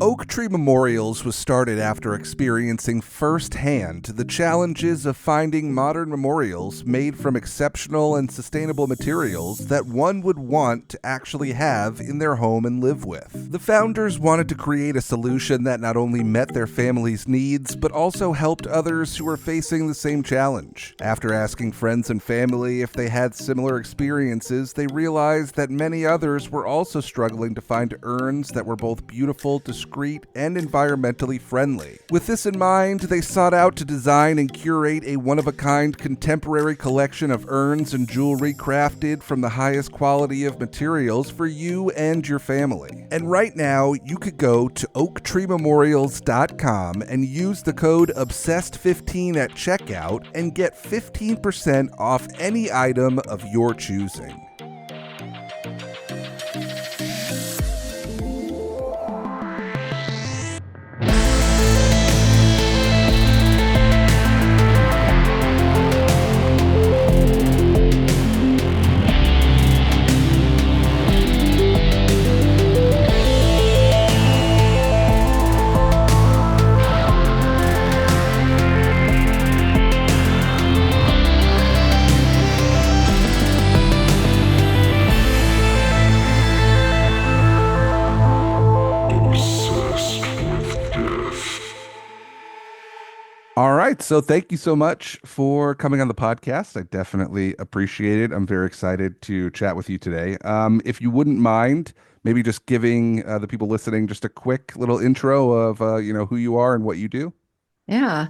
Oak Tree Memorials was started after experiencing firsthand the challenges of finding modern memorials made from exceptional and sustainable materials that one would want to actually have in their home and live with. The founders wanted to create a solution that not only met their family's needs, but also helped others who were facing the same challenge. After asking friends and family if they had similar experiences, they realized that many others were also struggling to find urns that were both beautiful, discreet, and environmentally friendly. With this in mind, they sought out to design and curate a one-of-a-kind contemporary collection of urns and jewelry crafted from the highest quality of materials for you and your family. And right now, you could go to oaktreememorials.com and use the code OBSESSED15 at checkout and get 15% off any item of your choosing. All right. So thank you so much for coming on the podcast. I definitely appreciate it. I'm very excited to chat with you today. If you wouldn't mind, maybe just giving the people listening just a quick little intro of who you are and what you do. Yeah.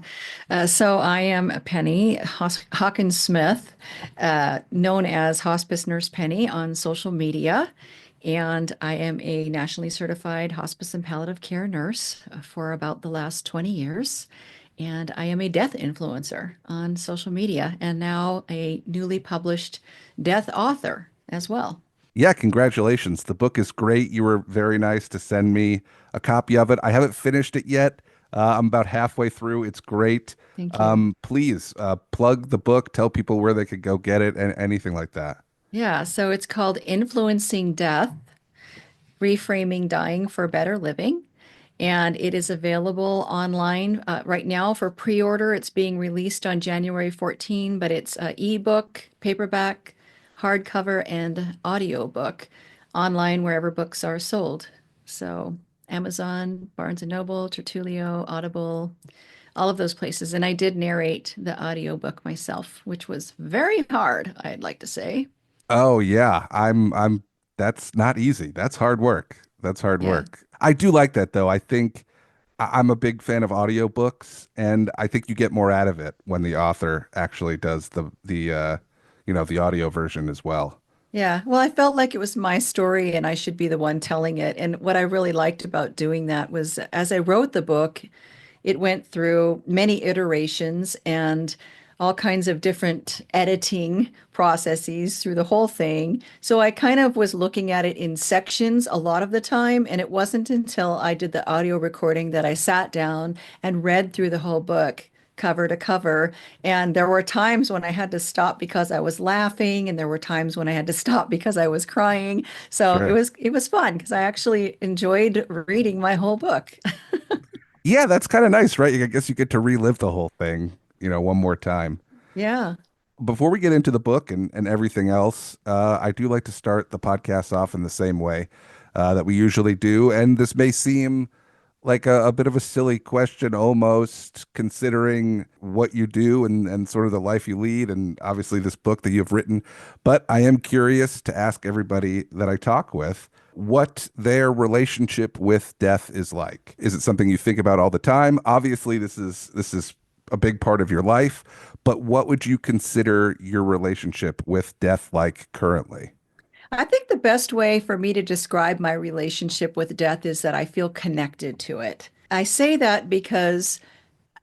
So I am Penny Hawkins Smith, known as Hospice Nurse Penny on social media. And I am a nationally certified hospice and palliative care nurse for about the last 20 years. And I am a death influencer on social media and now a newly published death author as well. Yeah, congratulations. The book is great. You were very nice to send me a copy of it. I haven't finished it yet. I'm about halfway through. It's great. Thank you. Please plug the book, tell people where they could go get it, and anything like that. Yeah. So it's called Influencing Death, Reframing Dying for Better Living. And it is available online right now for pre-order. It's being released on January 14, but it's ebook, paperback, hardcover, and audiobook online wherever books are sold. So Amazon, Barnes and Noble, Tertulio, Audible, all of those places. And I did narrate the audiobook myself, which was very hard, I'd like to say. Oh yeah, I'm that's not easy. That's hard work. That's hard Yeah. work. I do like that though. I think I'm a big fan of audiobooks and I think you get more out of it when the author actually does the audio version as well. Yeah, well, I felt like it was my story and I should be the one telling it. And what I really liked about doing that was as I wrote the book, it went through many iterations and all kinds of different editing processes through the whole thing. So I kind of was looking at it in sections a lot of the time. And it wasn't until I did the audio recording that I sat down and read through the whole book cover to cover. And there were times when I had to stop because I was laughing, and there were times when I had to stop because I was crying. So it Sure. was it was fun because I actually enjoyed reading my whole book. Yeah, that's kind of nice, right? I guess you get to relive the whole thing, one more time. Yeah. Before we get into the book and everything else, I do like to start the podcast off in the same way that we usually do. And this may seem like a bit of a silly question almost, considering what you do and sort of the life you lead, and obviously this book that you've written. But I am curious to ask everybody that I talk with what their relationship with death is like. Is it something you think about all the time? Obviously, this is a big part of your life, but what would you consider your relationship with death like currently? I think the best way for me to describe my relationship with death is that I feel connected to it. I say that because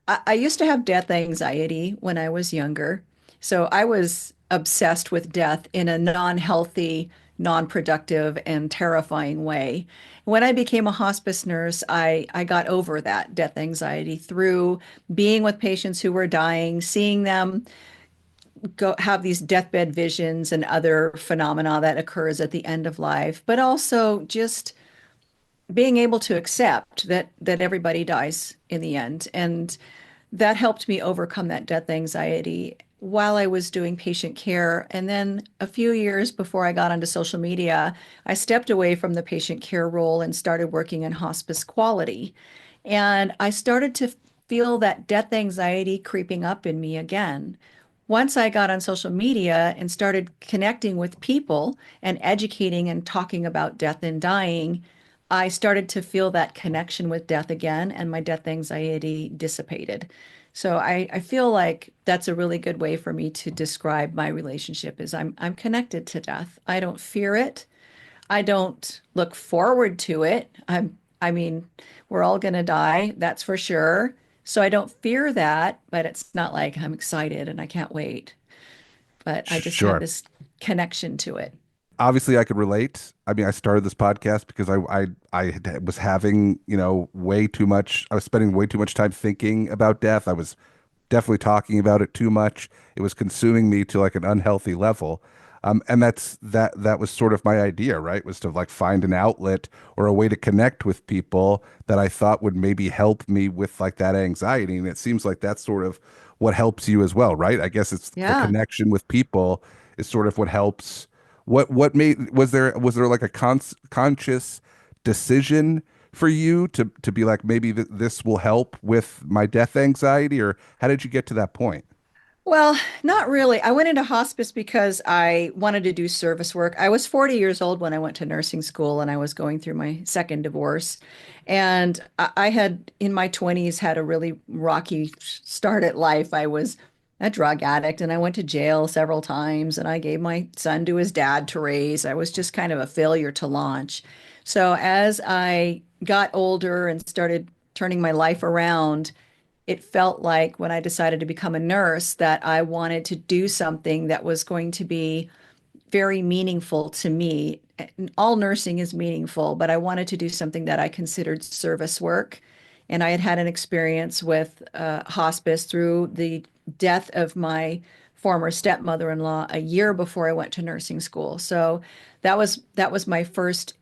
I used to have death anxiety when I was younger. So I was obsessed with death in a non-healthy, non-productive, and terrifying way. When I became a hospice nurse, I got over that death anxiety through being with patients who were dying, seeing them go have these deathbed visions and other phenomena that occurs at the end of life, but also just being able to accept that everybody dies in the end. And that helped me overcome that death anxiety while I was doing patient care. And then a few years before I got onto social media, I stepped away from the patient care role and started working in hospice quality. And I started to feel that death anxiety creeping up in me again. Once I got on social media and started connecting with people and educating and talking about death and dying, I started to feel that connection with death again, and my death anxiety dissipated. So I feel like that's a really good way for me to describe my relationship is I'm connected to death. I don't fear it. I don't look forward to it. I mean, we're all going to die, that's for sure. So I don't fear that, but it's not like I'm excited and I can't wait. But I just have Sure. this connection to it. Obviously I could relate. I mean, I started this podcast because was having, way too much. I was spending way too much time thinking about death. I was definitely talking about it too much. It was consuming me to like an unhealthy level. And that was sort of my idea, right? Was to like find an outlet or a way to connect with people that I thought would maybe help me with like that anxiety. And it seems like that's sort of what helps you as well, right? I guess it's the Yeah. connection with people is sort of what helps. What made was there like a conscious decision for you to be like maybe this will help with my death anxiety, or how did you get to that point? Well, not really. I went into hospice because I wanted to do service work. I was 40 years old when I went to nursing school and I was going through my second divorce. And I had, in my 20s, had a really rocky start at life. I was a drug addict and I went to jail several times and I gave my son to his dad to raise. I was just kind of a failure to launch. So as I got older and started turning my life around, it felt like when I decided to become a nurse that I wanted to do something that was going to be very meaningful to me. All nursing is meaningful, but I wanted to do something that I considered service work. And I had had an experience with hospice through the death of my former stepmother-in-law a year before I went to nursing school. So that was my first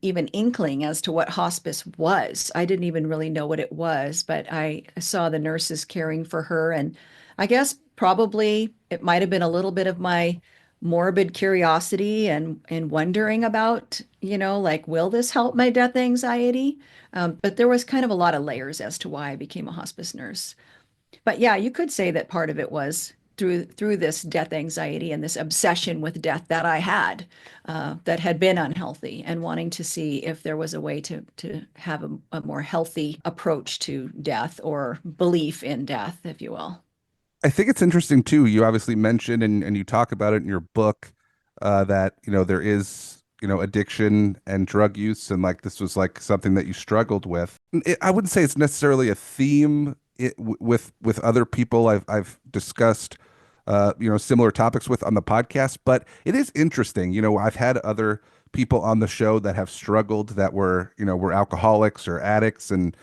even inkling as to what hospice was. I didn't even really know what it was, but I saw the nurses caring for her. And I guess probably it might have been a little bit of my morbid curiosity and wondering about, like, will this help my death anxiety? But there was kind of a lot of layers as to why I became a hospice nurse. But yeah, you could say that part of it was through this death anxiety and this obsession with death that I had that had been unhealthy, and wanting to see if there was a way to have a more healthy approach to death or belief in death, if you will. I think it's interesting too. You obviously mentioned and you talk about it in your book that there is addiction and drug use, and like this was like something that you struggled with. I wouldn't say it's necessarily a theme with other people I've discussed similar topics with on the podcast, but it is interesting. I've had other people on the show that have struggled that were alcoholics or addicts, and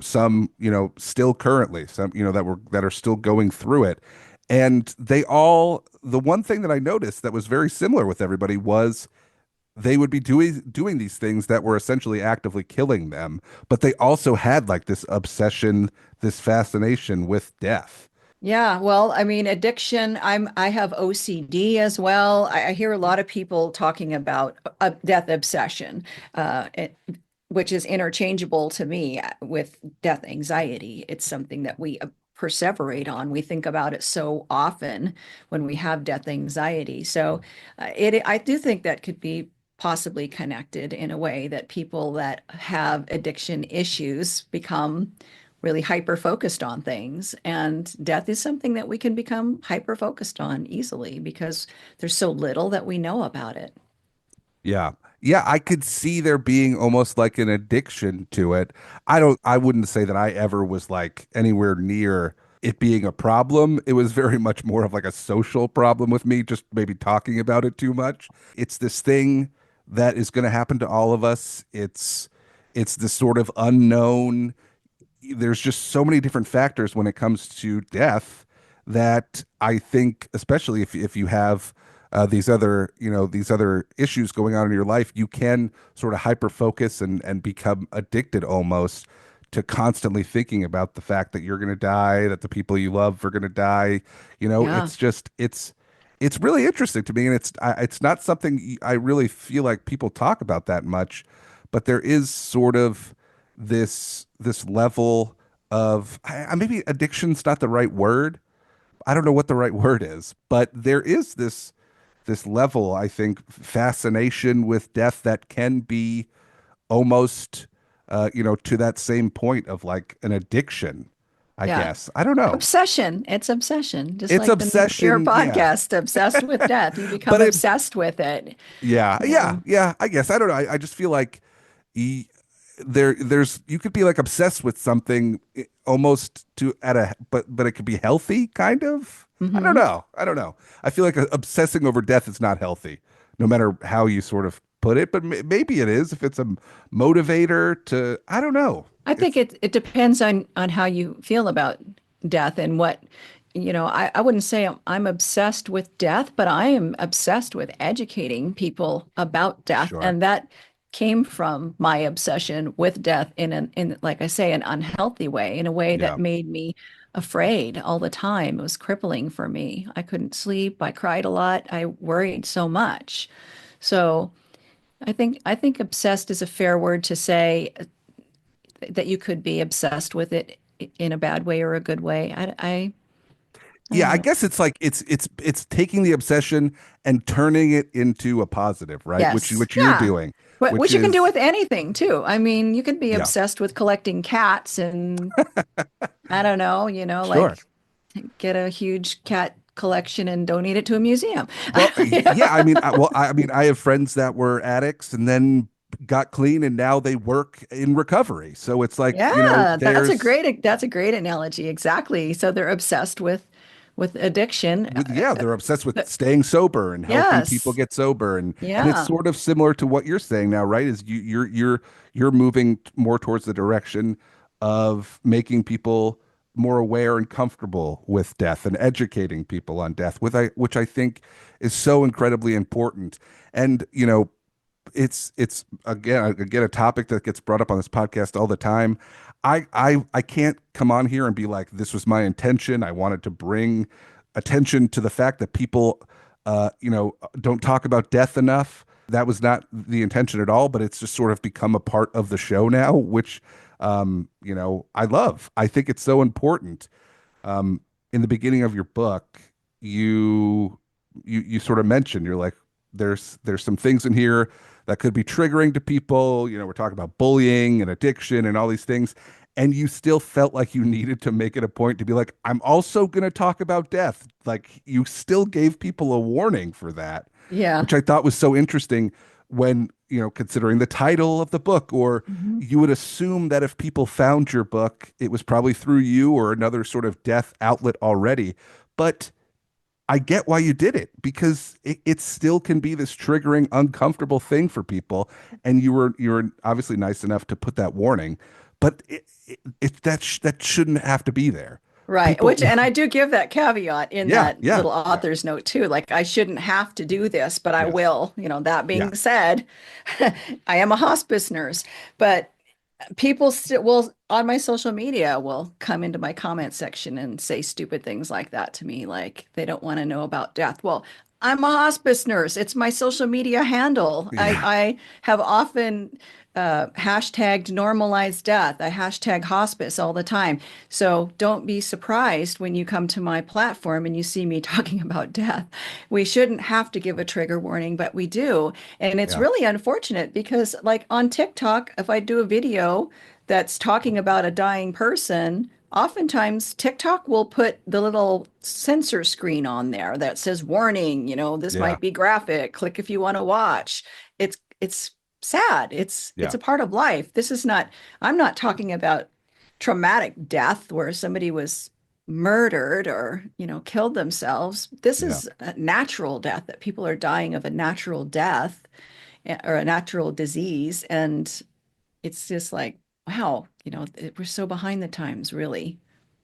some still currently, some that are still going through it, and the one thing that I noticed that was very similar with everybody was they would be doing these things that were essentially actively killing them, but they also had like this obsession, this fascination with death. Yeah, well, I mean, addiction, I have OCD as well. I hear a lot of people talking about a death obsession, which is interchangeable to me with death anxiety. It's something that we perseverate on. We think about it so often when we have death anxiety. So, I do think that could be possibly connected in a way that people that have addiction issues become really hyper focused on things. And death is something that we can become hyper focused on easily because there's so little that we know about it. Yeah. Yeah, I could see there being almost like an addiction to it. I wouldn't say that I ever was like anywhere near it being a problem. It was very much more of like a social problem with me, just maybe talking about it too much. It's this thing that is going to happen to all of us. It's this sort of unknown. There's just so many different factors when it comes to death that I think, especially if you have these other, these other issues going on in your life, you can sort of hyper focus and become addicted almost to constantly thinking about the fact that you're going to die, that the people you love are going to die. Yeah. It's just it's really interesting to me, and it's not something I really feel like people talk about that much, but there is sort of this level of maybe addiction's not the right word. I don't know what the right word is, but there is this level, I think, fascination with death that can be almost, to that same point of like an addiction, I Yeah. guess. I don't know. Obsession. It's obsession. Just It's like the name of your obsession, yeah. podcast, Obsessed with Death. You become But it, obsessed with it. yeah, Yeah. I guess. I don't know. I just feel like e- there's you could be like obsessed with something almost to at a but it could be healthy kind of. I don't Hmm. know. I don't know. I feel like obsessing over death is not healthy, no matter how you sort of put it. But maybe it is if it's a motivator to. I don't know. I think It's it depends on how you feel about death and what, I wouldn't say I'm obsessed with death, but I am obsessed with educating people about death. sure. And that came from my obsession with death in like I say, an unhealthy way, in a way Yeah. that made me afraid all the time. It was crippling for me. I couldn't sleep. I cried a lot. I worried so much. So I think obsessed is a fair word to say that you could be obsessed with it in a bad way or a good way. I Yeah, don't I know. guess it's like it's taking the obsession and turning it into a positive, right? Which Yes. which you're Yeah. doing, But which which you can do is with anything too. I mean, you could be yeah, obsessed with collecting cats and I don't know, sure. like get a huge cat collection and donate it to a museum. Well, yeah, I mean, I have friends that were addicts and then got clean and now they work in recovery. So it's like, Yeah, there's that's a great analogy. Exactly. So they're obsessed with addiction. yeah, they're obsessed with staying sober and helping people Yes. get sober and it's Yeah. sort of similar to what you're saying now, right? Is you're moving more towards the direction of making people more aware and comfortable with death and educating people on death, which I think is so incredibly important. And it's again a topic that gets brought up on this podcast all the time. I can't come on here and be like, this was my intention. I wanted to bring attention to the fact that people don't talk about death enough. That was not the intention at all, but it's just sort of become a part of the show now, which I love. I think it's so important. In the beginning of your book, you you sort of mentioned you're like there's some things in here that could be triggering to people. We're talking about bullying and addiction and all these things. And you still felt like you needed to make it a point to be like, I'm also going to talk about death. Like you still gave people a warning for that, Yeah. which I thought was so interesting when, considering the title of the book, or Mhm. you would assume that if people found your book, it was probably through you or another sort of death outlet already. But I get why you did it because it still can be this triggering, uncomfortable thing for people. And you were obviously nice enough to put that warning, but that shouldn't have to be there. Right. People, And I do give that caveat in yeah, that yeah, little yeah, author's note too. Like I shouldn't have to do this, but I yes, will. That yeah, being said, I am a hospice nurse, but people still will on my social media will come into my comment section and say stupid things like that to me, like they don't want to know about death. Well, I'm a hospice nurse. It's my social media handle. I, yeah, I have often hashtagged normalized death. I hashtag hospice all the time. So don't be surprised when you come to my platform and you see me talking about death. We shouldn't have to give a trigger warning, but we do. And it's yeah, really unfortunate because, like on TikTok, if I do a video that's talking about a dying person, oftentimes TikTok will put the little censor screen on there that says warning, this yeah, might be graphic. Click if you want to watch. It's sad. It's yeah, a part of life. I'm not talking about traumatic death where somebody was murdered or, killed themselves. This yeah. is a natural death that people are dying of a natural death or a natural disease. And it's just like, wow, we're so behind the times, really.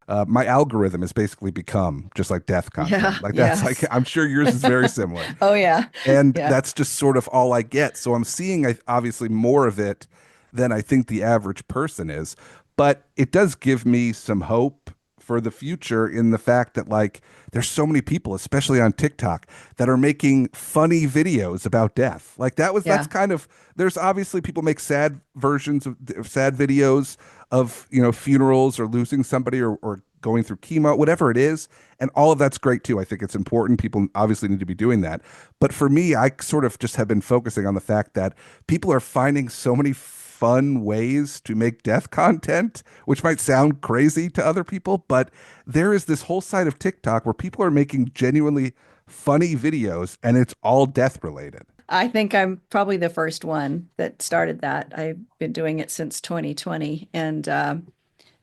My algorithm has basically become just like death Yeah, content. Like that's like yes. I'm sure yours is very similar. Oh yeah. And Yeah. that's just sort of all I get. So I'm seeing obviously more of it than I think the average person is. But it does give me some hope for the future in the fact that like there's so many people, especially on TikTok, that are making funny videos about death. Like that's Yeah. kind of there's obviously people make sad versions of sad videos of, funerals or losing somebody or going through chemo, whatever it is. And all of that's great too. I think it's important. People obviously need to be doing that. But for me, I sort of just have been focusing on the fact that people are finding so many fun ways to make death content, which might sound crazy to other people, but there is this whole side of TikTok where people are making genuinely funny videos and it's all death related. I think I'm probably the first one that started that. I've been doing it since 2020, and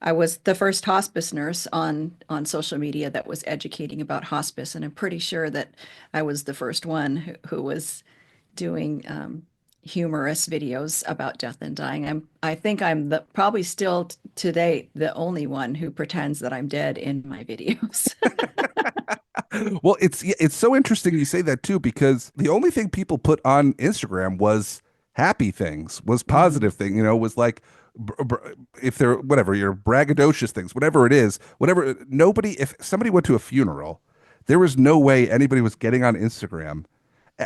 I was the first hospice nurse on social media that was educating about hospice, and I'm pretty sure that I was the first one who was doing humorous videos about death and dying. I think I'm the probably still to date the only one who pretends that I'm dead in my videos. Well, it's so interesting you say that too, because the only thing people put on Instagram was happy things, was Mhm. positive thing, was like if they're whatever your braggadocious things, whatever it is, whatever nobody if somebody went to a funeral, there was no way anybody was getting on Instagram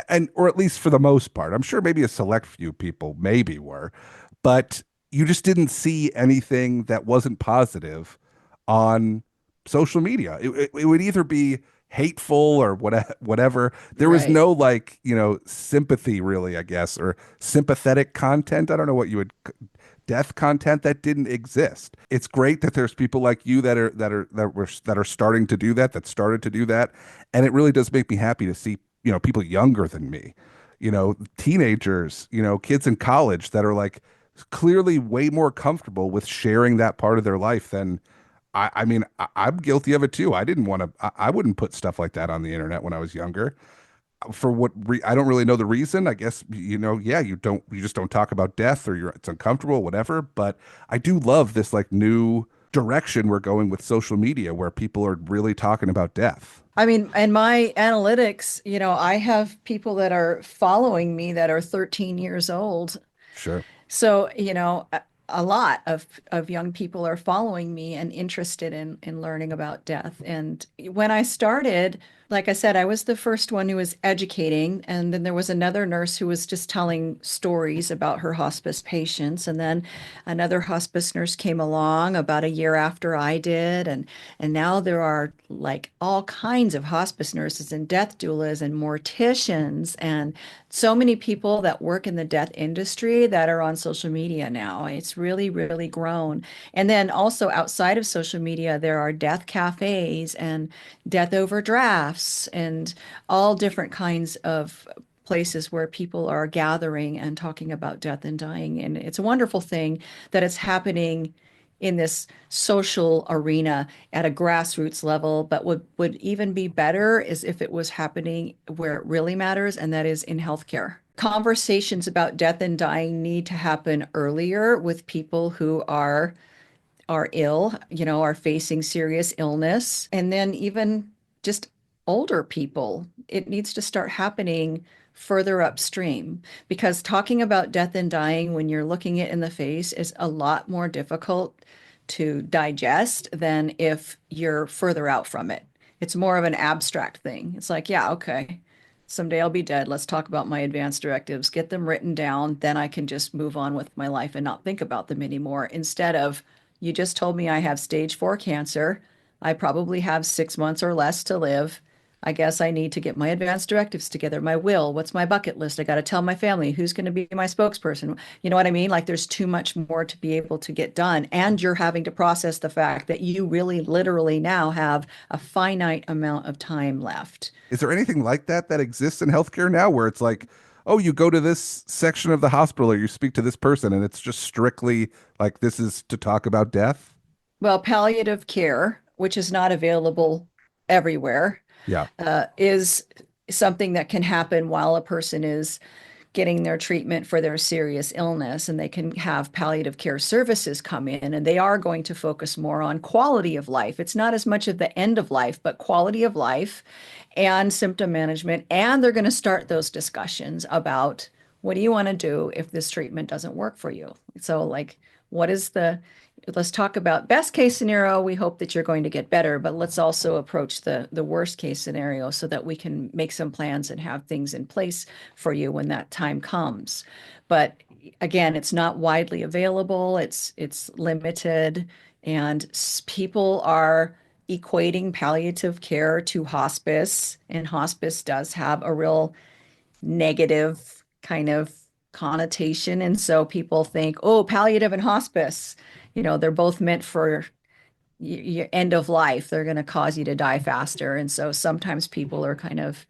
and or at least for the most part. I'm sure maybe a select few people maybe were, but you just didn't see anything that wasn't positive on social media. It would either be hateful or whatever. There was Right. no like, sympathy really, I guess, or sympathetic content. I don't know what you would death content that didn't exist. It's great that there's people like you that are starting to do that, that started to do that, and it really does make me happy to see people younger than me, teenagers, kids in college that are like clearly way more comfortable with sharing that part of their life than I mean, I'm guilty of it too. I didn't want to, I wouldn't put stuff like that on the internet when I was younger. For I don't really know the reason. I guess, yeah, you just don't talk about death or it's uncomfortable, whatever. But I do love this like new direction we're going with social media where people are really talking about death. I mean, and my analytics, I have people that are following me that are 13 years old. Sure. So, a lot of young people are following me and interested in learning about death. And when I started, like I said, I was the first one who was educating, and then there was another nurse who was just telling stories about her hospice patients, and then another hospice nurse came along about a year after I did, and now there are like all kinds of hospice nurses and death doulas and morticians and so many people that work in the death industry that are on social media now. It's really, really grown. And then also outside of social media, there are death cafes and death overdrafts and all different kinds of places where people are gathering and talking about death and dying. And it's a wonderful thing that it's happening in this social arena at a grassroots level, but would even be better is if it was happening where it really matters, and that is in healthcare. Conversations about death and dying need to happen earlier with people who are ill, are facing serious illness, and then even just older people. It needs to start happening further upstream because talking about death and dying when you're looking it in the face is a lot more difficult to digest than if you're further out from it. It's more of an abstract thing. It's like, yeah, okay, someday I'll be dead. Let's talk about my advance directives, get them written down. Then I can just move on with my life and not think about them anymore. Instead of, you just told me I have stage 4 cancer. I probably have 6 months or less to live. I guess I need to get my advance directives together, my will, what's my bucket list? I got to tell my family who's going to be my spokesperson. You know what I mean? Like there's too much more to be able to get done. And you're having to process the fact that you really literally now have a finite amount of time left. Is there anything like that exists in healthcare now where it's like, oh, you go to this section of the hospital or you speak to this person and it's just strictly like this is to talk about death? Well, palliative care, which is not available everywhere, Yeah. is something that can happen while a person is getting their treatment for their serious illness, and they can have palliative care services come in, and they are going to focus more on quality of life. It's not as much of the end of life, but quality of life and symptom management. And they're going to start those discussions about what do you want to do if this treatment doesn't work for you? So, like, what is let's talk about best case scenario. We hope that you're going to get better, but let's also approach the worst case scenario so that we can make some plans and have things in place for you when that time comes. But again, it's not widely available. It's limited, and people are equating palliative care to hospice, and hospice does have a real negative kind of connotation. And so people think, oh, palliative and hospice, they're both meant for your end of life. They're going to cause you to die faster. And so sometimes people are kind of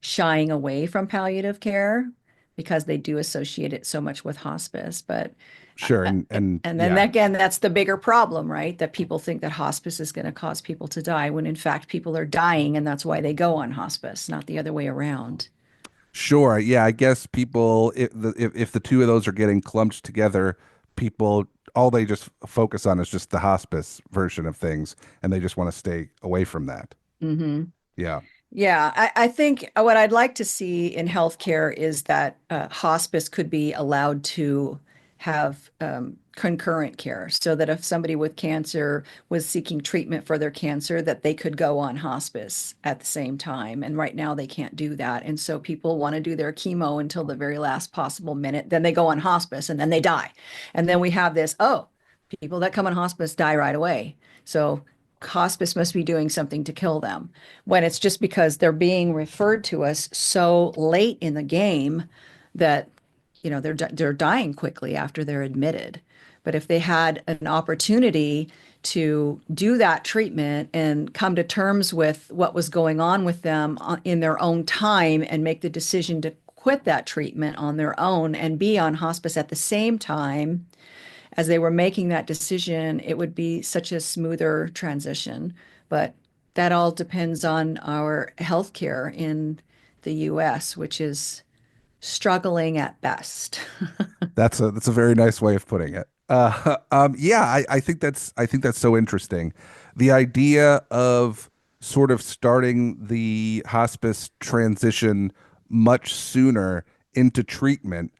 shying away from palliative care because they do associate it so much with hospice. But Sure. and then again, that's the bigger problem, right? That people think that hospice is going to cause people to die when in fact people are dying, and that's why they go on hospice, not the other way around. Sure. Yeah. I guess people, if the two of those are getting clumped together, people, all they just focus on is just the hospice version of things, and they just want to stay away from that. Mm-hmm. Yeah. Yeah, I think what I'd like to see in healthcare is that hospice could be allowed to have concurrent care, so that if somebody with cancer was seeking treatment for their cancer, that they could go on hospice at the same time. And right now they can't do that. And so people want to do their chemo until the very last possible minute. Then they go on hospice and then they die. And then we have this, oh, people that come on hospice die right away. So hospice must be doing something to kill them, when it's just because they're being referred to us so late in the game that they're dying quickly after they're admitted. But if they had an opportunity to do that treatment and come to terms with what was going on with them in their own time and make the decision to quit that treatment on their own and be on hospice at the same time as they were making that decision, it would be such a smoother transition. But that all depends on our healthcare in the US, which is struggling at best. That's a very nice way of putting it. Yeah, I think that's so interesting. The idea of sort of starting the hospice transition much sooner into treatment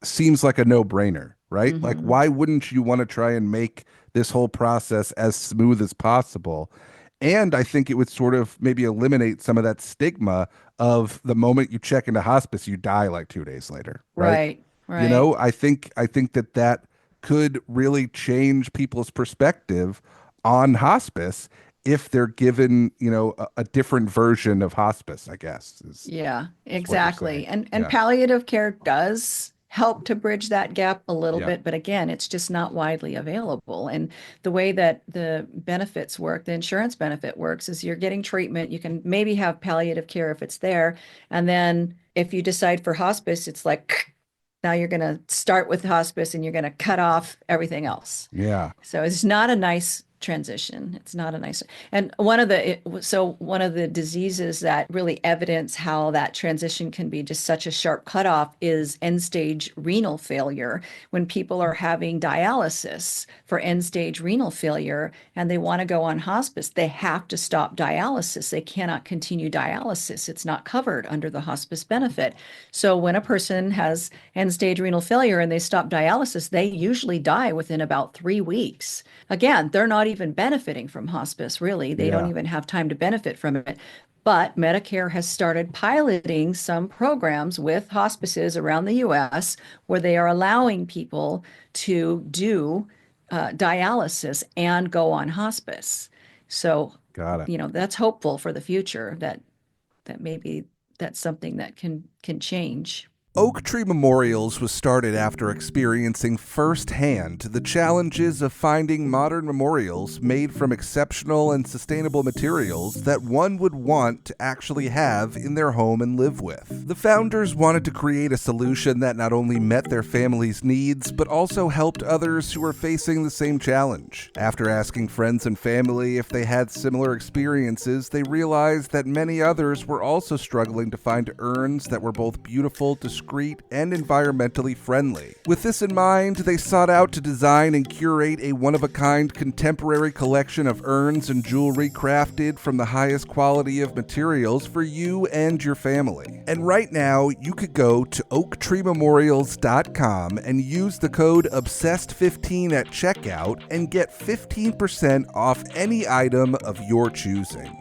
seems like a no-brainer, right? Mm-hmm. Like, why wouldn't you want to try and make this whole process as smooth as possible? And I think it would sort of maybe eliminate some of that stigma of the moment you check into hospice, you die like 2 days later, right? Right. I think that could really change people's perspective on hospice if they're given, a different version of hospice, I guess. Yeah, Is what you're exactly. saying. And Yeah. palliative care does help to bridge that gap a little Yeah. bit, but again, it's just not widely available. And the way that the benefits work, the insurance benefit works, is you're getting treatment. You can maybe have palliative care if it's there. And then if you decide for hospice, it's like now you're going to start with hospice and you're going to cut off everything else. Yeah. So it's not a nice transition. It's not a nice. And one of the diseases that really evidence how that transition can be just such a sharp cutoff is end stage renal failure. When people are having dialysis for end stage renal failure and they want to go on hospice, they have to stop dialysis. They cannot continue dialysis. It's not covered under the hospice benefit. So when a person has end stage renal failure and they stop dialysis, they usually die within about 3 weeks. Again, they're not even benefiting from hospice, really. They don't Yeah. even have time to benefit from it. But Medicare has started piloting some programs with hospices around the US where they are allowing people to do dialysis and go on hospice. So, Got it. that's hopeful for the future that maybe that's something that can change. Oak Tree Memorials was started after experiencing firsthand the challenges of finding modern memorials made from exceptional and sustainable materials that one would want to actually have in their home and live with. The founders wanted to create a solution that not only met their family's needs, but also helped others who were facing the same challenge. After asking friends and family if they had similar experiences, they realized that many others were also struggling to find urns that were both beautiful, descriptive, discreet, and environmentally friendly. With this in mind, they sought out to design and curate a one-of-a-kind contemporary collection of urns and jewelry crafted from the highest quality of materials for you and your family. And right now, you could go to oaktreememorials.com and use the code OBSESSED15 at checkout and get 15% off any item of your choosing.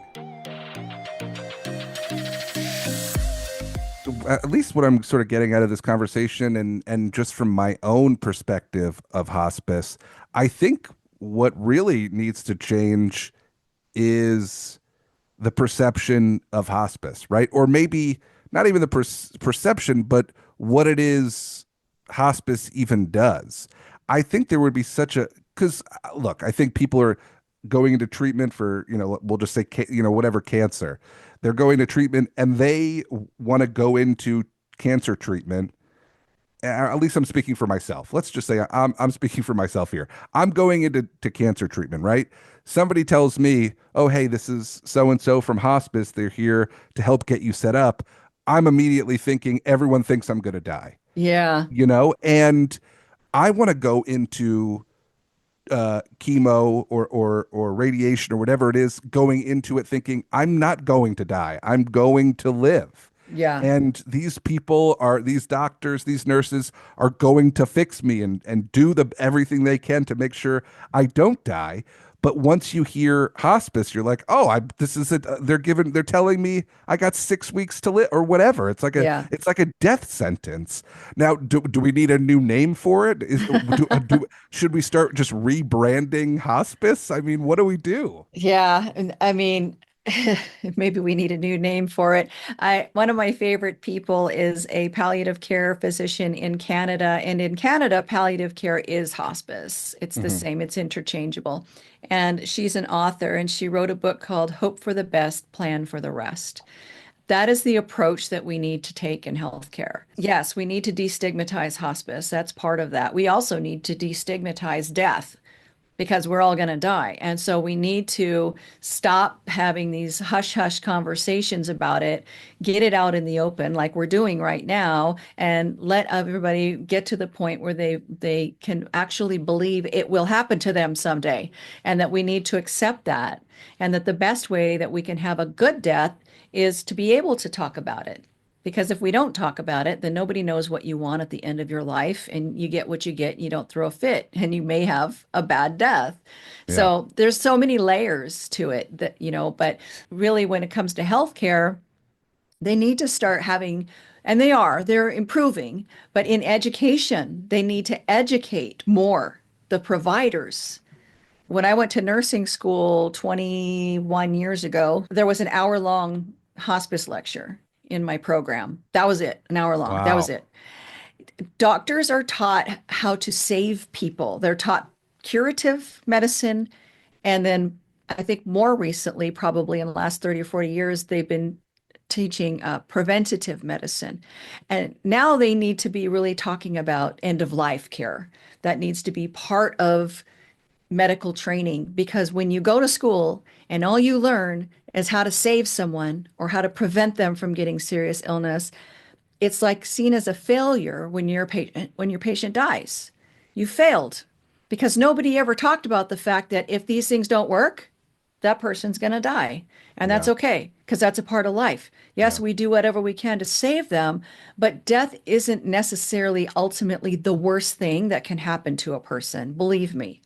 At least what I'm sort of getting out of this conversation and just from my own perspective of hospice, I think what really needs to change is the perception of hospice, right? Or maybe not even the perception, but what it is hospice even does. I think there would be because look, I think people are going into treatment for, we'll just say, whatever cancer. They're going to treatment and they want to go into cancer treatment. At least I'm speaking for myself. Let's just say I'm speaking for myself here. I'm going into cancer treatment, right? Somebody tells me, oh, hey, this is so-and-so from hospice. They're here to help get you set up. I'm immediately thinking everyone thinks I'm going to die, Yeah. and I want to go into chemo or radiation or whatever it is, going into it thinking I'm not going to die. I'm going to live. Yeah. And these doctors, these nurses are going to fix me and do everything they can to make sure I don't die. But once you hear hospice, you're like, oh, this is it. They're telling me I got 6 weeks to live or whatever. It's like Yeah. it's like a death sentence. Now, do we need a new name for it? Should we start just rebranding hospice? I mean, what do we do? Yeah. And I mean, maybe we need a new name for it. One of my favorite people is a palliative care physician in Canada. And in Canada, palliative care is hospice. It's the Mhm. same, it's interchangeable. And she's an author, and she wrote a book called Hope for the Best, Plan for the Rest. That is the approach that we need to take in healthcare. Yes, we need to destigmatize hospice. That's part of that. We also need to destigmatize death because we're all going to die. And so we need to stop having these hush hush conversations about it, get it out in the open like we're doing right now, and let everybody get to the point where they can actually believe it will happen to them someday, and that we need to accept that, and that the best way that we can have a good death is to be able to talk about it. Because if we don't talk about it, then nobody knows what you want at the end of your life, and you get what you get. You don't throw a fit, and you may have a bad death. Yeah. So there's so many layers to it that, but really when it comes to healthcare, they need to start having, and they're improving, but in education, they need to educate more the providers. When I went to nursing school 21 years ago, there was an hour-long hospice lecture in my program. That was it, an hour long. That was Wow. it. Doctors are taught how to save people. They're taught curative medicine. And then I think more recently, probably in the last 30 or 40 years, they've been teaching preventative medicine. And now they need to be really talking about end of life care. That needs to be part of medical training, because when you go to school and all you learn is how to save someone or how to prevent them from getting serious illness, it's like seen as a failure when your patient dies. You failed, because nobody ever talked about the fact that if these things don't work, that person's going to die. And that's Yeah. okay, because that's a part of life. Yes, Yeah. we do whatever we can to save them, but death isn't necessarily ultimately the worst thing that can happen to a person. Believe me,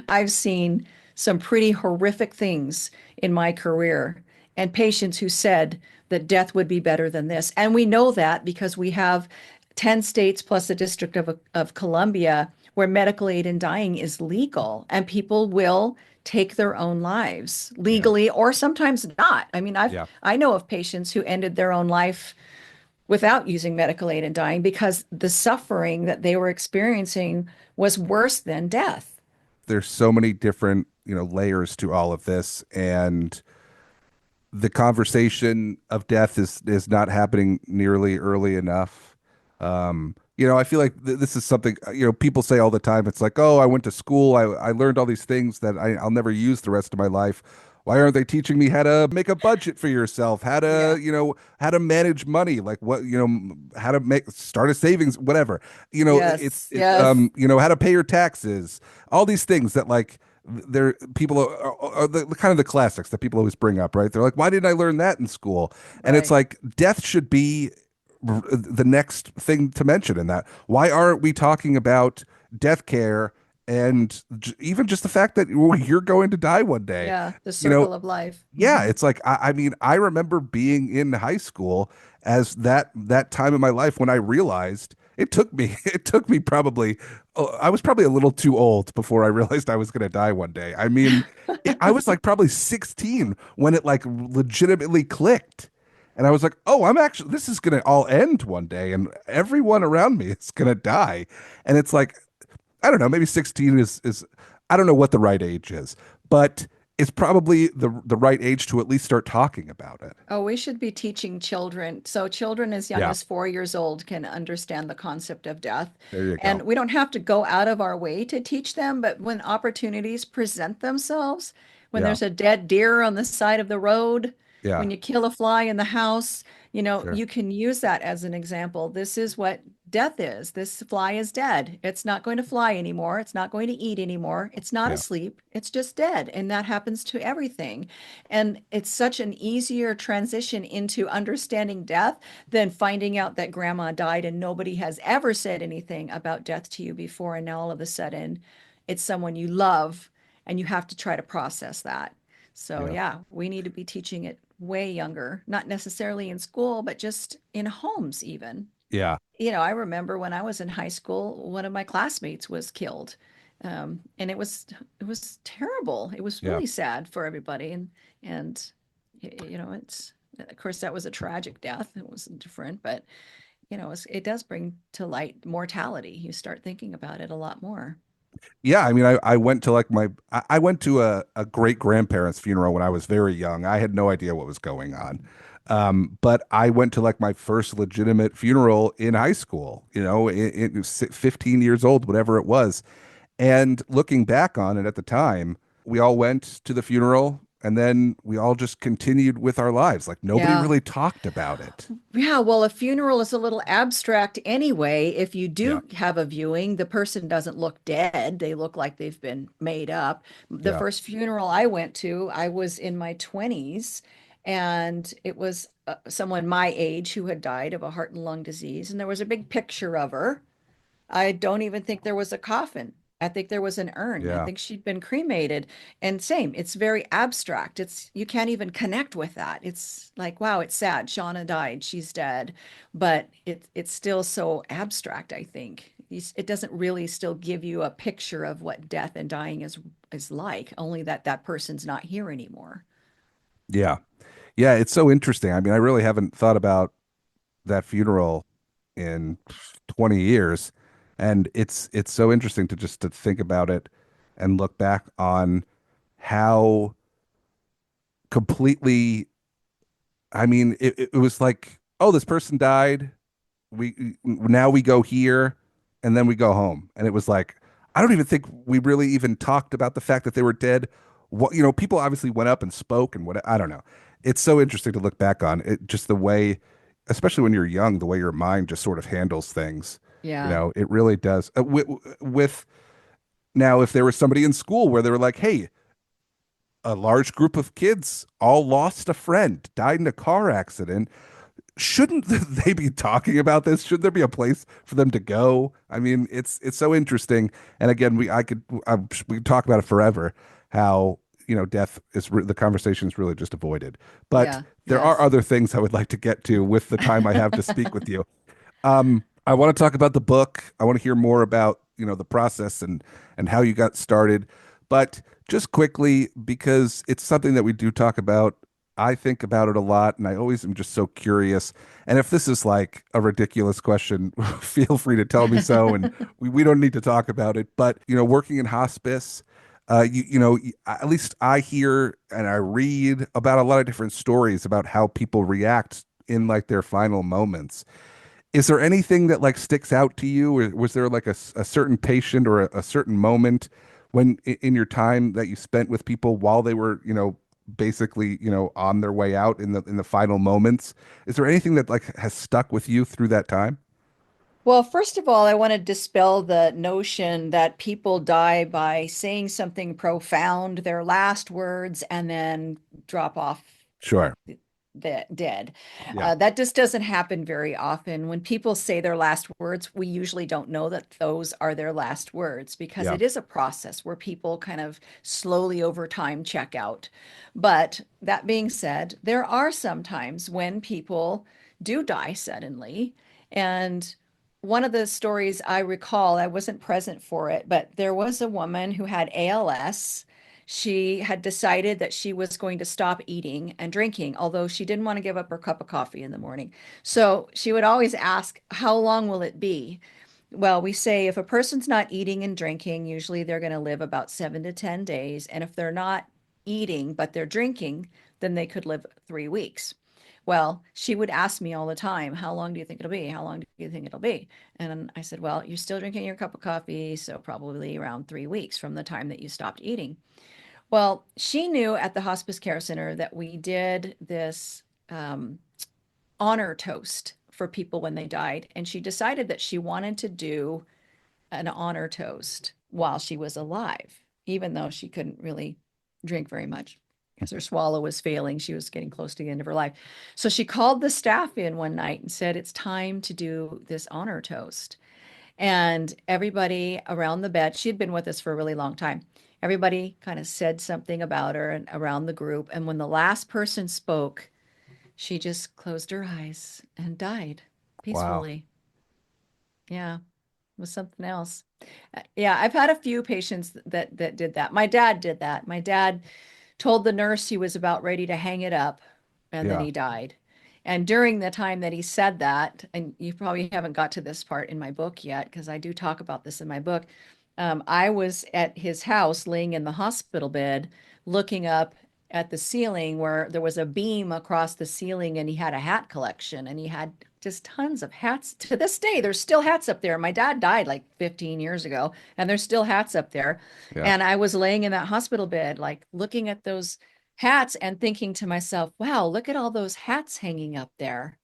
I've seen some pretty horrific things in my career, and patients who said that death would be better than this. And we know that because we have 10 states plus the District of Columbia where medical aid in dying is legal, and people will take their own lives Yeah. legally or sometimes not. I mean, Yeah. I know of patients who ended their own life without using medical aid in dying because the suffering that they were experiencing was worse than death. There's so many different, layers to all of this, and the conversation of death is not happening nearly early enough. I feel like this is something, people say all the time. It's like, oh, I went to school, I learned all these things that I'll never use the rest of my life. Why aren't they teaching me how to make a budget for yourself, how to, Yeah. how to manage money, like what, how to make start a savings, whatever. Yes. Yes. How to pay your taxes, all these things that like they're people are the kind of the classics that people always bring up, right? They're like, why didn't I learn that in school? And it's Right. like death should be the next thing to mention in that. Why aren't we talking about death care and even just the fact that you're going to die one day? Yeah. The You know, circle of life. yeah, it's like I mean, I remember being in high school as that time in my life when I realized it took me it took me probably I was probably a little too old before I realized I was going to die one day. I mean, I was like probably 16 when it like legitimately clicked. And I was like, "Oh, I'm actually this is going to all end one day and everyone around me is going to die." And it's like I don't know, maybe 16 is I don't know what the right age is, but it's probably the right age to at least start talking about it. Oh, we should be teaching children. So children as young Yeah, as 4 years old can understand the concept of death. there you And go. we don't have to go out of our way to teach them, but when opportunities present themselves, when Yeah, there's a dead deer on the side of the road, yeah, when you kill a fly in the house, sure. you can use that as an example. This is what death is. This fly is dead. It's not going to fly anymore. It's not going to eat anymore. It's not Yeah, asleep. It's just dead. And that happens to everything. And it's such an easier transition into understanding death than finding out that grandma died and nobody has ever said anything about death to you before. And now all of a sudden, it's someone you love and you have to try to process that. So, yeah, yeah, we need to be teaching it way younger, not necessarily in school, but just in homes, even. yeah, I remember when I was in high school, one of my classmates was killed. And it was terrible. It was yeah. really sad for everybody. And it's of course that was a tragic death. It was different, but it does bring to light mortality. You start thinking about it a lot more. Yeah, I mean, I went to like I went to a great grandparents' funeral when I was very young. I had no idea what was going on. But I went to like my first legitimate funeral in high school, it was 15 years old, whatever it was. And looking back on it at the time, we all went to the funeral and then we all just continued with our lives. Like nobody Yeah. really talked about it. Yeah, well, a funeral is a little abstract anyway. If you Yeah, do have a viewing, the person doesn't look dead. They look like they've been made up. The yeah, first funeral I went to, I was in my 20s, and it was someone my age who had died of a heart and lung disease. And there was a big picture of her. I don't even think there was a coffin. I think there was an urn. I yeah, think she'd been cremated. And same, it's very abstract. You can't even connect with that. It's like, wow, it's sad. Shauna died. She's dead. But it's still so abstract, I think. It doesn't really still give you a picture of what death and dying is like, only that that person's not here anymore. yeah. Yeah, it's so interesting. I mean, I really haven't thought about that funeral in 20 years, and it's so interesting to just to think about it and look back on how completely I mean it was like, oh, this person died, we now we go here and then we go home, and it was like I don't even think we really even talked about the fact that they were dead. What, people obviously went up and spoke and what, I don't know. It's so interesting to look back on it, just the way, especially when you're young, the way your mind just sort of handles things. Yeah. It really does. With now, if there was somebody in school where they were like, hey, a large group of kids all lost a friend, died in a car accident, shouldn't they be talking about this? Should there be a place for them to go? I mean, it's so interesting. And again, we could talk about it forever. How death is the conversation is really just avoided. But Yeah. there are Yes. other things I would like to get to with the time I have to speak with you. I want to talk about the book. I want to hear more about the process and how you got started. But just quickly, because it's something that we do talk about, I think about it a lot, and I always am just so curious. And if this is like a ridiculous question, feel free to tell me so, and we don't need to talk about it. But working in hospice, at least I hear and I read about a lot of different stories about how people react in like their final moments. Is there anything that like sticks out to you, or was there like a certain patient or a certain moment when in your time that you spent with people while they were, basically, on their way out in the final moments. Is there anything that like has stuck with you through that time? Well, first of all, I want to dispel the notion that people die by saying something profound, their last words, and then drop off Sure. dead. Yeah. That just doesn't happen very often. When people say their last words, we usually don't know that those are their last words because Yeah. it is a process where people kind of slowly over time check out. But that being said, there are some times when people do die suddenly. And one of the stories I recall, I wasn't present for it, but there was a woman who had ALS. She had decided that she was going to stop eating and drinking, although she didn't want to give up her cup of coffee in the morning. So she would always ask, how long will it be? Well, we say if a person's not eating and drinking, usually they're going to live about 7 to 10 days. And if they're not eating, but they're drinking, then they could live 3 weeks. Well, she would ask me all the time, how long do you think it'll be? How long do you think it'll be? And I said, well, you're still drinking your cup of coffee, so probably around 3 weeks from the time that you stopped eating. Well, she knew at the hospice care center that we did this um, honor toast for people when they died. And she decided that she wanted to do an honor toast while she was alive, even though she couldn't really drink very much because her swallow was failing. She was getting close to the end of her life. So she called the staff in one night and said, it's time to do this honor toast. And everybody around the bed, she'd been with us for a really long time. Everybody kind of said something about her and around the group. And when the last person spoke, she just closed her eyes and died Wow. peacefully. Yeah, it was something else. Yeah, I've had a few patients that did that. My dad did that. My dad told the nurse he was about ready to hang it up, and then Yeah. he died. And during the time that he said that, and you probably haven't got to this part in my book yet, because I do talk about this in my book. I was at his house laying in the hospital bed, looking up at the ceiling where there was a beam across the ceiling, and he had a hat collection, and he had just tons of hats. To this day, there's still hats up there. My dad died like 15 years ago, and there's still hats up there. Yeah. And I was laying in that hospital bed, like looking at those hats and thinking to myself, wow, look at all those hats hanging up there.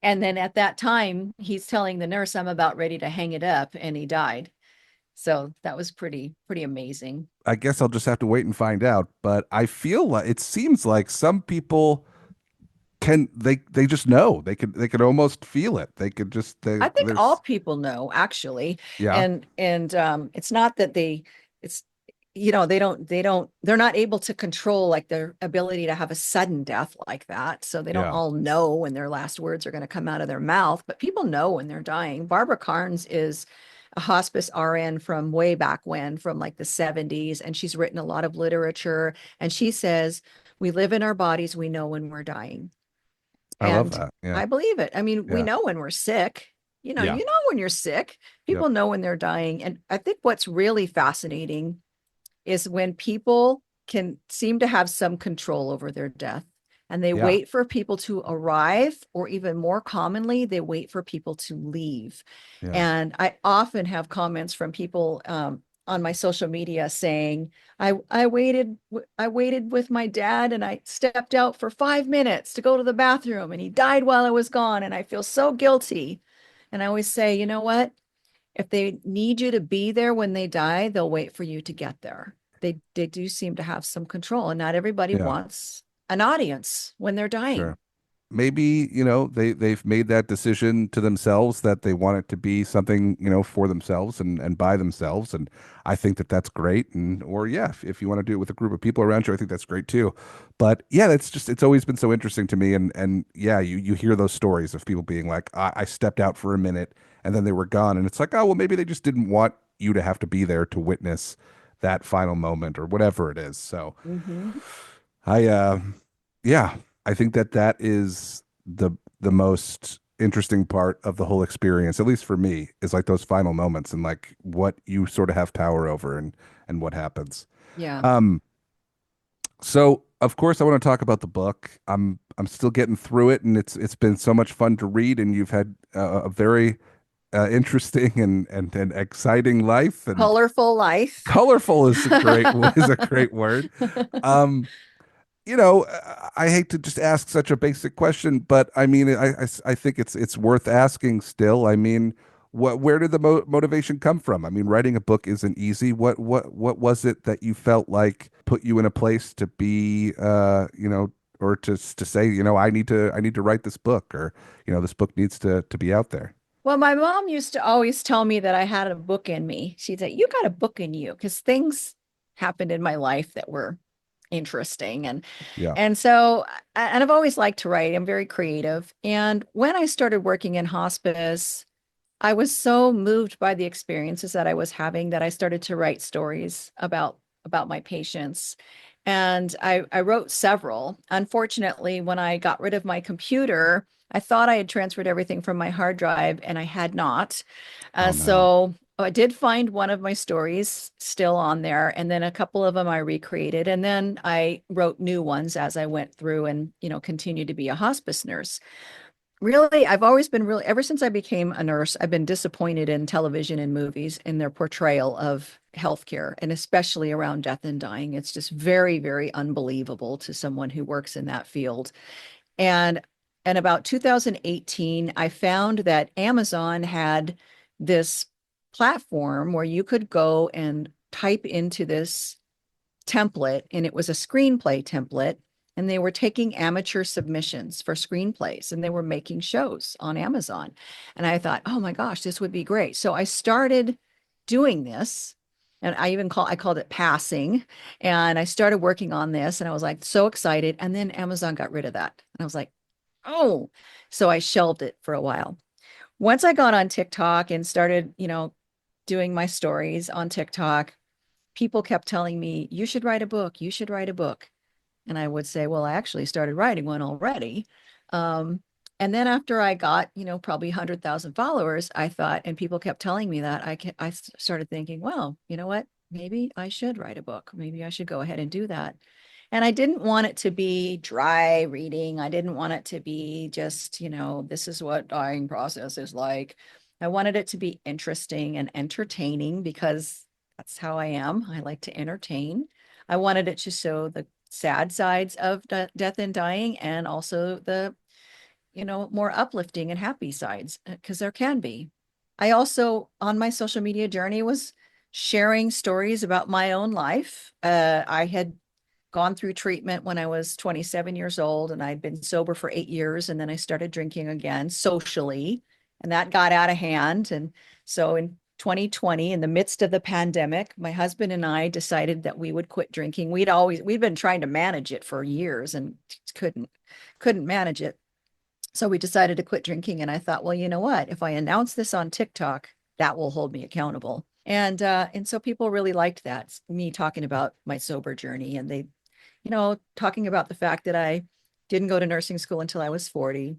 And then at that time, he's telling the nurse, I'm about ready to hang it up, and he died. So that was pretty amazing. I guess I'll just have to wait and find out. But I feel like it seems like some people they just know. They could almost feel it. They could just I think all there's people know actually. yeah, And it's not that it's they're not able to control like their ability to have a sudden death like that. So they don't yeah. all know when their last words are going to come out of their mouth, but people know when they're dying. Barbara Carnes is a hospice RN from way back when, from like the 70s, and she's written a lot of literature. And she says, we live in our bodies, we know when we're dying. I love And that. Yeah. I believe it. I mean, we Yeah. know when we're sick. Yeah. You know when you're sick. Yep. People know when they're dying. And I think what's really fascinating is when people can seem to have some control over their death and they Yeah. wait for people to arrive, or even more commonly, they wait for people to leave. Yeah. And I often have comments from people on my social media saying, I waited with my dad and I stepped out for 5 minutes to go to the bathroom and he died while I was gone and I feel so guilty. And I always say, you know what? If they need you to be there when they die, they'll wait for you to get there. They do seem to have some control, and not everybody Yeah. wants an audience when they're dying. Sure. Maybe, they've made that decision to themselves that they want it to be something, for themselves and by themselves. And I think that that's great. And, or yeah, if you want to do it with a group of people around you, I think that's great too. But yeah, it's always been so interesting to me. And yeah, you hear those stories of people being like, I stepped out for a minute and then they were gone. And it's like, oh, well, maybe they just didn't want you to have to be there to witness that final moment or whatever it is. So Mhm. I, yeah, I think that that is the most interesting part of the whole experience, at least for me, is like those final moments and like what you sort of have power over and what happens. Yeah. Um, so of course I want to talk about the book. I'm still getting through it, and it's been so much fun to read, and you've had a very interesting and exciting life, and Colorful life. colorful is a great is a great word. Um, I hate to just ask such a basic question, but I mean, I think it's worth asking still. I mean, where did the motivation come from? I mean, writing a book isn't easy. What was it that you felt like put you in a place to be, or to say, I need to write this book, or this book needs to be out there. Well, my mom used to always tell me that I had a book in me. She'd say, "You got a book in you," because things happened in my life that were interesting. Yeah. And so, and I've always liked to write. I'm very creative. And when I started working in hospice, I was so moved by the experiences that I was having that I started to write stories about my patients. And I wrote several. Unfortunately, when I got rid of my computer, I thought I had transferred everything from my hard drive, and I had not. Oh no. So I did find one of my stories still on there, and then a couple of them I recreated, and then I wrote new ones as I went through and, continued to be a hospice nurse. Really, I've always been really, ever since I became a nurse, I've been disappointed in television and movies in their portrayal of healthcare, and especially around death and dying. It's just very, very unbelievable to someone who works in that field. And and about 2018, I found that Amazon had this platform where you could go and type into this template, and it was a screenplay template. And they were taking amateur submissions for screenplays, and they were making shows on Amazon. And I thought, oh my gosh, this would be great. So I started doing this. And I called it passing. And I started working on this, and I was like so excited. And then Amazon got rid of that. And I was like, oh, so I shelved it for a while. Once I got on TikTok and started, doing my stories on TikTok, people kept telling me, you should write a book. You should write a book. And I would say, well, I actually started writing one already. Um, and then after I got, probably 100,000 followers, I thought, and people kept telling me that, I started thinking, well, you know what? Maybe I should write a book. Maybe I should go ahead and do that. And I didn't want it to be dry reading. I didn't want it to be just, this is what dying process is like. I wanted it to be interesting and entertaining because that's how I am. I like to entertain. I wanted it to show the sad sides of death and dying, and also the, more uplifting and happy sides, because there can be. I also, on my social media journey, was sharing stories about my own life. I had gone through treatment when I was 27 years old, and I'd been sober for 8 years. And then I started drinking again socially, and that got out of hand. And so in 2020, in the midst of the pandemic, my husband and I decided that we would quit drinking. We'd been trying to manage it for years and couldn't manage it. So we decided to quit drinking. And I thought, well, you know what? If I announce this on TikTok, that will hold me accountable. And so people really liked that, me talking about my sober journey. And they, talking about the fact that I didn't go to nursing school until I was 40.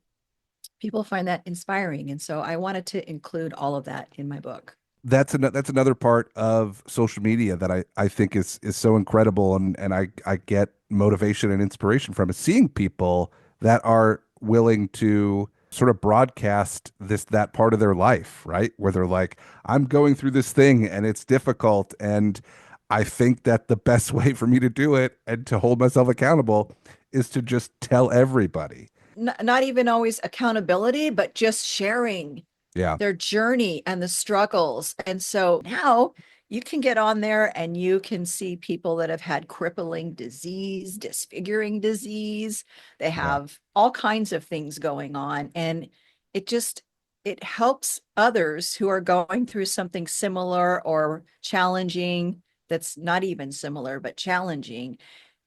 People find that inspiring. And so I wanted to include all of that in my book. That's another part of social media that I think is so incredible, and I get motivation and inspiration from is seeing people that are willing to sort of broadcast that part of their life, right? Where they're like, I'm going through this thing and it's difficult, and I think that the best way for me to do it and to hold myself accountable is to just tell everybody. Not even always accountability, but just sharing Yeah. their journey and the struggles. And so now you can get on there and you can see people that have had crippling disease, disfiguring disease. They Yeah. have all kinds of things going on. And it just, it helps others who are going through something similar or challenging, that's not even similar, but challenging,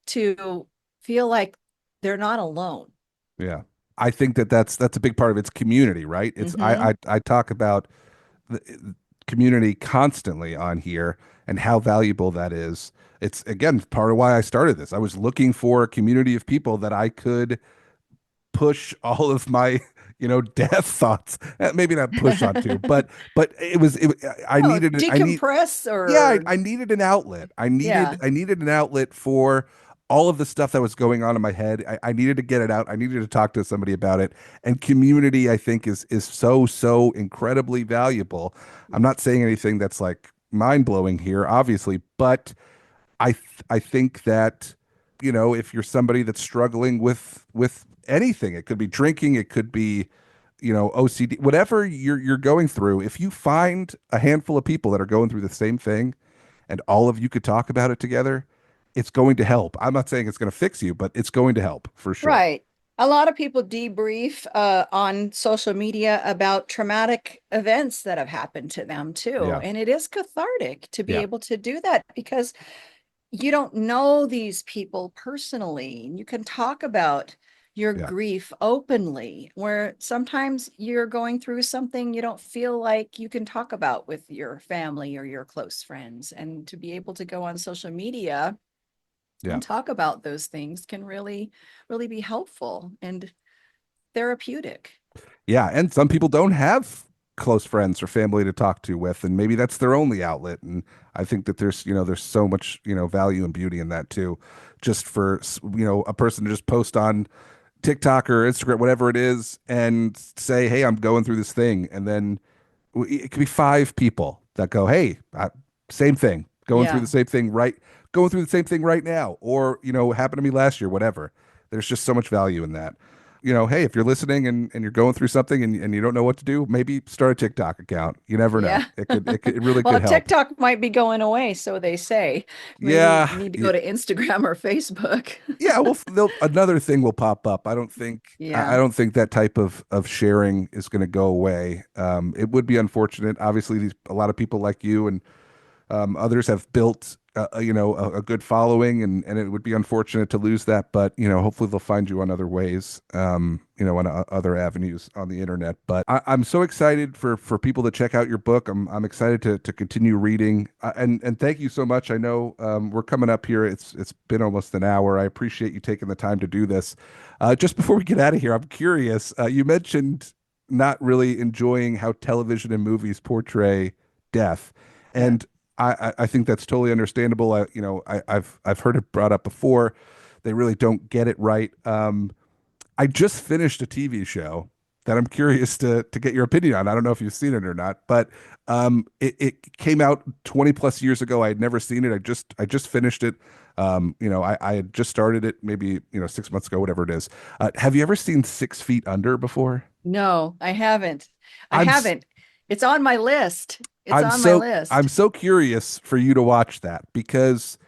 to feel like they're not alone. Yeah. I think that's a big part of its community, right? It's Hmm. I talk about the community constantly on here and how valuable that is. It's again part of why I started this. I was looking for a community of people that I could push all of my death thoughts. Maybe not push onto, but I Oh, needed I need decompress yeah, or, I needed an outlet. I needed yeah. I needed an outlet for all of the stuff that was going on in my head. I needed to get it out. I needed to talk to somebody about it. And community, I think, is so incredibly valuable. I'm not saying anything that's like mind blowing here, obviously, but I think that if you're somebody that's struggling with anything, it could be drinking, it could be, OCD, whatever you're going through. If you find a handful of people that are going through the same thing, and all of you could talk about it together, it's going to help. I'm not saying it's going to fix you, but it's going to help for sure. Right. A lot of people debrief on social media about traumatic events that have happened to them too. Yeah. And it is cathartic to be Yeah. able to do that because you don't know these people personally. And you can talk about your Yeah. grief openly, where sometimes you're going through something you don't feel like you can talk about with your family or your close friends. And to be able to go on social media Yeah. and talk about those things can really, really be helpful and therapeutic. Yeah, and some people don't have close friends or family to talk to with, and maybe that's their only outlet. And I think that there's so much, value and beauty in that too. Just for, a person to just post on TikTok or Instagram, whatever it is, and say, "Hey, I'm going through this thing," and then it could be five people that go, "Hey, same thing, going through Yeah. the same thing going through the same thing right now," or happened to me last year, whatever. There's just so much value in that. Hey, if you're listening and you're going through something and you don't know what to do, maybe start a TikTok account. You never know. Yeah. It really Well, could help. TikTok might be going away, so they say. Maybe Yeah, you need to go to Instagram or Facebook. yeah. Well, another thing will pop up. I Yeah. don't think that type of sharing is going to go away. It would be unfortunate. Obviously, a lot of people like you and others have built, a good following, and it would be unfortunate to lose that. But hopefully they'll find you on other ways, on other avenues on the internet. But I'm so excited for people to check out your book. I'm excited to continue reading. And thank you so much. I know we're coming up here. It's been almost an hour. I appreciate you taking the time to do this. Just before we get out of here, I'm curious. You mentioned not really enjoying how television and movies portray death. Yeah. And I think that's totally understandable. I've heard it brought up before. They really don't get it right. I just finished a TV show that I'm curious to get your opinion on. I don't know if you've seen it or not, but it came out 20 plus years ago. I had never seen it. I just finished it. I had just started it maybe 6 months ago, whatever it is. Have you ever seen 6 Feet Under before? No, I haven't. I I'm s- haven't. It's on my list. It's I'm on my so I'm list. so curious for you to watch that because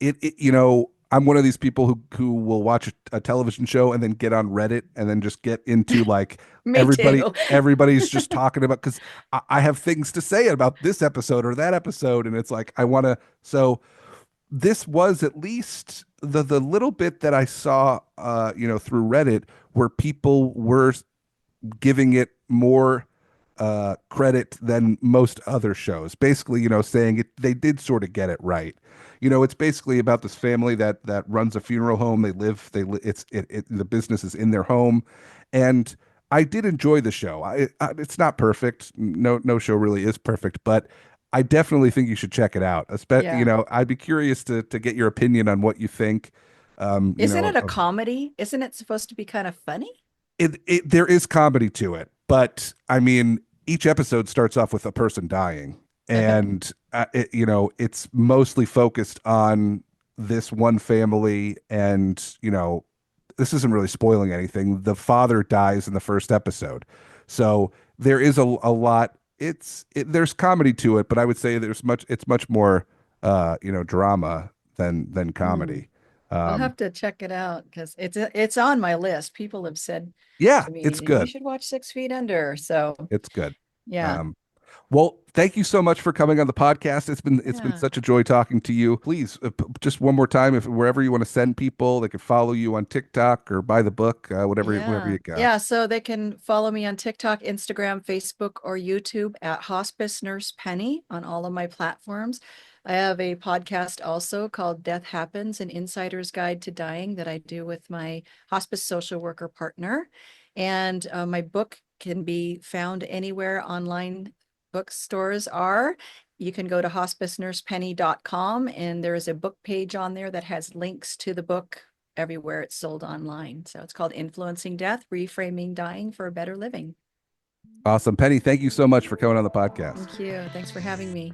I'm one of these people who will watch a television show and then get on Reddit and then just get into like Me too. everybody's just talking about because I have things to say about this episode or that episode, and it's like I want to. So this was at least the little bit that I saw, through Reddit where people were giving it more credit than most other shows. Basically, saying they did sort of get it right. It's basically about this family that runs a funeral home. The business is in their home, and I did enjoy the show. It's not perfect. No show really is perfect, but I definitely think you should check it out. Yeah. I'd be curious to get your opinion on what you think. Isn't it a comedy? Isn't it supposed to be kind of funny? There is comedy to it, but I mean, each episode starts off with a person dying, and it's mostly focused on this one family, and this isn't really spoiling anything. The father dies in the first episode, so there is a lot. There's comedy to it, but I would say it's much more drama than Hmm. comedy. I'll Um, have to check it out because it's on my list. People have said yeah, to it's me, you good. should watch 6 Feet Under. So It's good. yeah. Um, Well, thank you so much for coming on the podcast. It's been Yeah. such a joy talking to you. Please, just one more time, if wherever you want to send people, they can follow you on TikTok or buy the book, whatever Yeah. you got. Yeah. So they can follow me on TikTok, Instagram, Facebook, or YouTube at Hospice Nurse Penny on all of my platforms. I have a podcast also called Death Happens, an Insider's Guide to Dying that I do with my hospice social worker partner. And my book can be found anywhere online bookstores are. You can go to hospicenursepenny.com and there is a book page on there that has links to the book everywhere it's sold online. So it's called Influencing Death, Reframing Dying for a Better Living. Awesome, Penny. Thank you so much for coming on the podcast. Thank you. Thanks for having me.